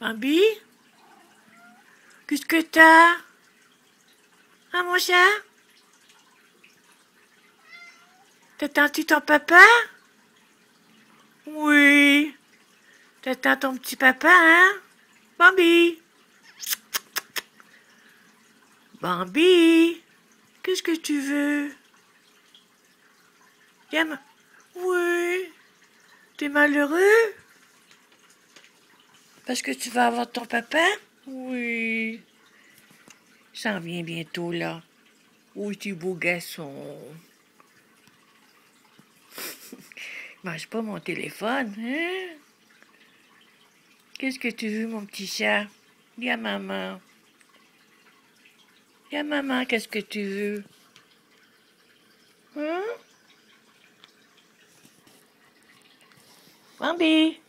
Bambi? Qu'est-ce que t'as? Hein, mon chat? T'attends-tu ton papa? Oui. T'attends ton petit papa, hein? Bambi? Bambi? Qu'est-ce que tu veux? Viens. Oui. T'es malheureux? Parce que tu vas avoir ton papa? Oui. Ça en vient bientôt, là. Oui, tu beau garçon. Mange pas mon téléphone, hein? Qu'est-ce que tu veux, mon petit chat? Dis à maman. Dis à maman, qu'est-ce que tu veux? Hein? Bambi?